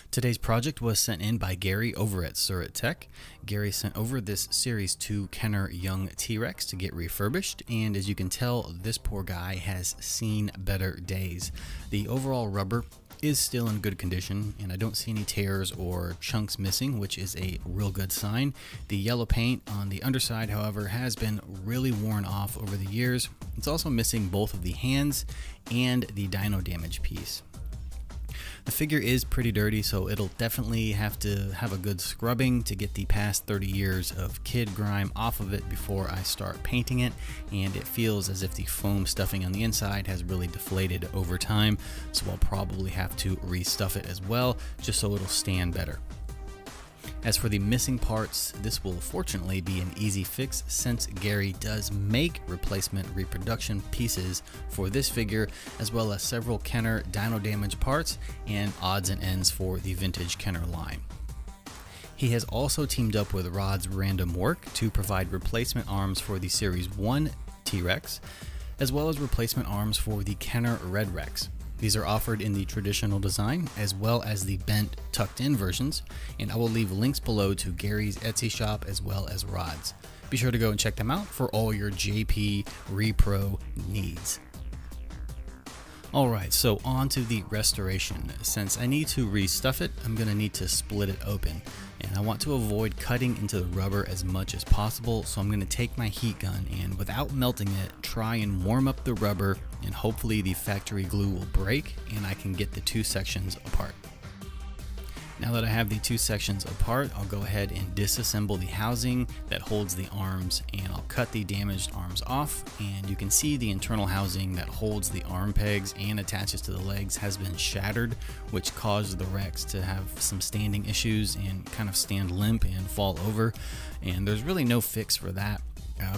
Today's project was sent in by Gary over at Surrett Tech. Gary sent over this Series 2 Kenner Young T-Rex to get refurbished, and as you can tell, this poor guy has seen better days. The overall rubber is still in good condition, and I don't see any tears or chunks missing, which is a real good sign. The yellow paint on the underside, however, has been really worn off over the years. It's also missing both of the hands and the dyno damage piece. The figure is pretty dirty, so it'll definitely have to have a good scrubbing to get the past 30 years of kid grime off of it before I start painting it, and it feels as if the foam stuffing on the inside has really deflated over time, so I'll probably have to restuff it as well, just so it'll stand better. As for the missing parts, this will fortunately be an easy fix since Gary does make replacement reproduction pieces for this figure, as well as several Kenner dyno damage parts and odds and ends for the vintage Kenner line. He has also teamed up with Rod's Random Work to provide replacement arms for the Series 1 T-Rex, as well as replacement arms for the Kenner Red Rex. These are offered in the traditional design as well as the bent tucked in versions, and I will leave links below to Gary's Etsy shop as well as Rod's. Be sure to go and check them out for all your JP repro needs. Alright, so on to the restoration. Since I need to restuff it, I'm going to need to split it open. And I want to avoid cutting into the rubber as much as possible, so I'm going to take my heat gun and without melting it, try and warm up the rubber, and hopefully the factory glue will break and I can get the two sections apart. Now that I have the two sections apart, I'll go ahead and disassemble the housing that holds the arms, and I'll cut the damaged arms off, and you can see the internal housing that holds the arm pegs and attaches to the legs has been shattered, which caused the Rex to have some standing issues and kind of stand limp and fall over, and there's really no fix for that.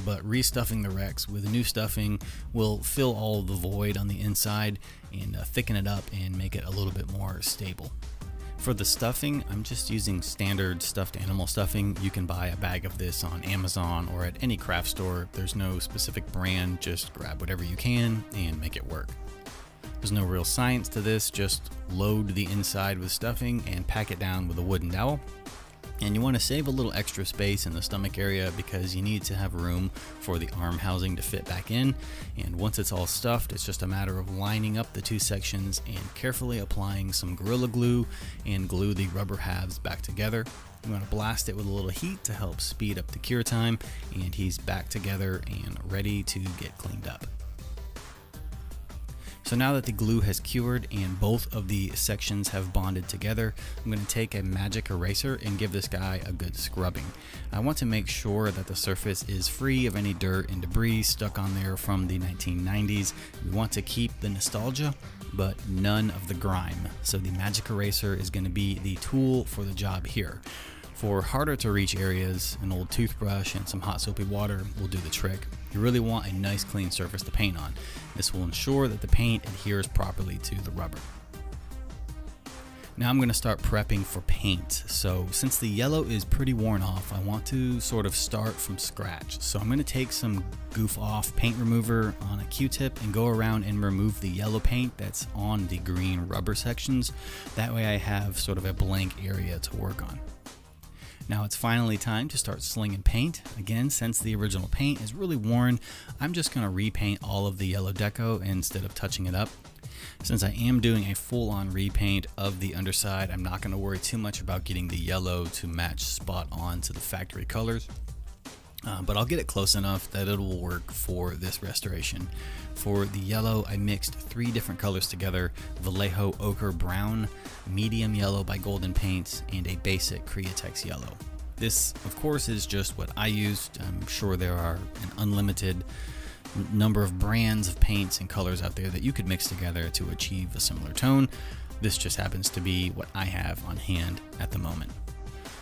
But restuffing the Rex with new stuffing will fill all the void on the inside and thicken it up and make it a little bit more stable. For the stuffing, I'm just using standard stuffed animal stuffing. You can buy a bag of this on Amazon or at any craft store. There's no specific brand, just grab whatever you can and make it work. There's no real science to this, just load the inside with stuffing and pack it down with a wooden dowel. And you want to save a little extra space in the stomach area because you need to have room for the arm housing to fit back in. And once it's all stuffed, it's just a matter of lining up the two sections and carefully applying some Gorilla Glue and glue the rubber halves back together. You want to blast it with a little heat to help speed up the cure time, and he's back together and ready to get cleaned up. So now that the glue has cured and both of the sections have bonded together, I'm going to take a magic eraser and give this guy a good scrubbing. I want to make sure that the surface is free of any dirt and debris stuck on there from the 1990s. We want to keep the nostalgia, but none of the grime. So the magic eraser is going to be the tool for the job here. For harder to reach areas, an old toothbrush and some hot soapy water will do the trick. You really want a nice clean surface to paint on. This will ensure that the paint adheres properly to the rubber. Now I'm going to start prepping for paint. So since the yellow is pretty worn off, I want to sort of start from scratch. So I'm going to take some goof off paint remover on a Q-tip and go around and remove the yellow paint that's on the green rubber sections. That way I have sort of a blank area to work on. Now it's finally time to start slinging paint. Again, since the original paint is really worn, I'm just going to repaint all of the yellow deco instead of touching it up. Since I am doing a full-on repaint of the underside, I'm not going to worry too much about getting the yellow to match spot on to the factory colors. But I'll get it close enough that it will work for this restoration. For the yellow, I mixed 3 different colors together: Vallejo Ochre Brown, Medium Yellow by Golden Paints, and a basic Createx Yellow. This, of course, is just what I used. I'm sure there are an unlimited number of brands of paints and colors out there that you could mix together to achieve a similar tone. This just happens to be what I have on hand at the moment.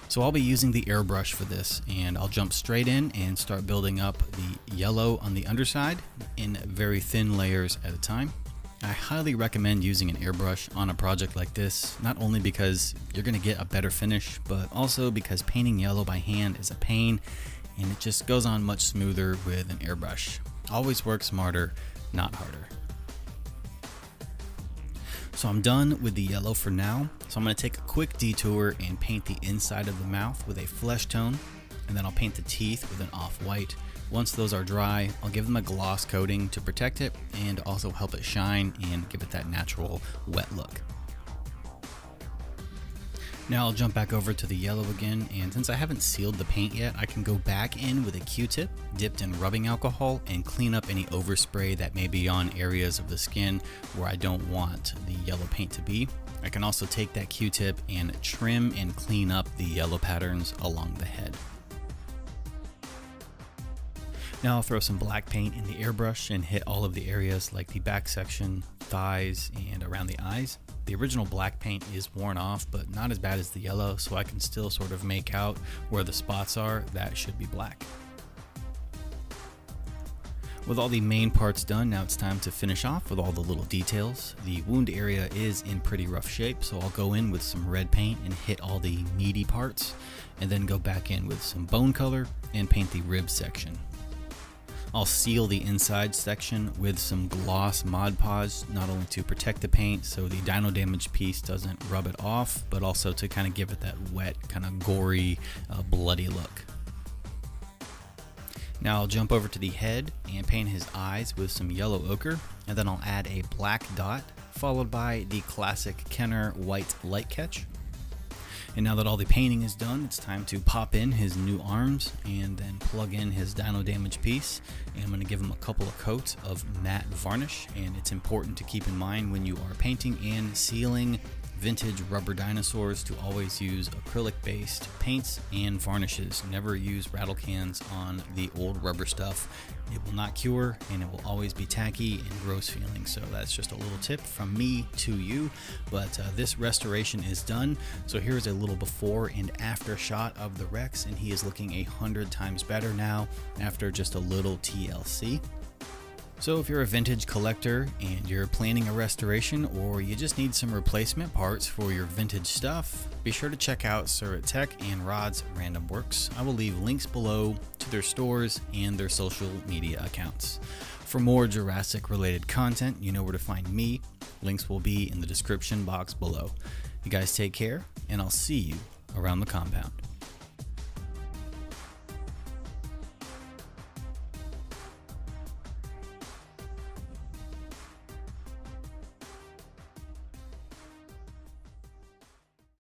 So I'll be using the airbrush for this, and I'll jump straight in and start building up the yellow on the underside in very thin layers at a time. I highly recommend using an airbrush on a project like this, not only because you're going to get a better finish, but also because painting yellow by hand is a pain, and it just goes on much smoother with an airbrush. Always work smarter, not harder. So I'm done with the yellow for now. So I'm going to take a quick detour and paint the inside of the mouth with a flesh tone, and then I'll paint the teeth with an off-white. Once those are dry, I'll give them a gloss coating to protect it and also help it shine and give it that natural wet look. Now I'll jump back over to the yellow again, and since I haven't sealed the paint yet, I can go back in with a Q-tip dipped in rubbing alcohol and clean up any overspray that may be on areas of the skin where I don't want the yellow paint to be. I can also take that Q-tip and trim and clean up the yellow patterns along the head. Now I'll throw some black paint in the airbrush and hit all of the areas like the back section, thighs, and around the eyes. The original black paint is worn off, but not as bad as the yellow, so I can still sort of make out where the spots are that should be black. With all the main parts done, now it's time to finish off with all the little details. The wound area is in pretty rough shape, so I'll go in with some red paint and hit all the meaty parts, and then go back in with some bone color and paint the rib section. I'll seal the inside section with some gloss Mod Podge, not only to protect the paint so the dino damage piece doesn't rub it off, but also to kind of give it that wet, kind of gory, bloody look. Now I'll jump over to the head and paint his eyes with some yellow ochre, and then I'll add a black dot, followed by the classic Kenner white light catch. And now that all the painting is done, it's time to pop in his new arms and then plug in his dino damage piece. And I'm going to give him a couple of coats of matte varnish. And it's important to keep in mind when you are painting and sealing vintage rubber dinosaurs to always use acrylic based paints and varnishes. Never use rattle cans on the old rubber stuff. It will not cure and it will always be tacky and gross feeling. So that's just a little tip from me to you. But this restoration is done. So here's a little before and after shot of the Rex, and he is looking 100 times better now after just a little TLC. So if you're a vintage collector and you're planning a restoration, or you just need some replacement parts for your vintage stuff, be sure to check out Surrett Tech and Rod's Random Works. I will leave links below to their stores and their social media accounts. For more Jurassic related content, you know where to find me. Links will be in the description box below. You guys take care, and I'll see you around the compound.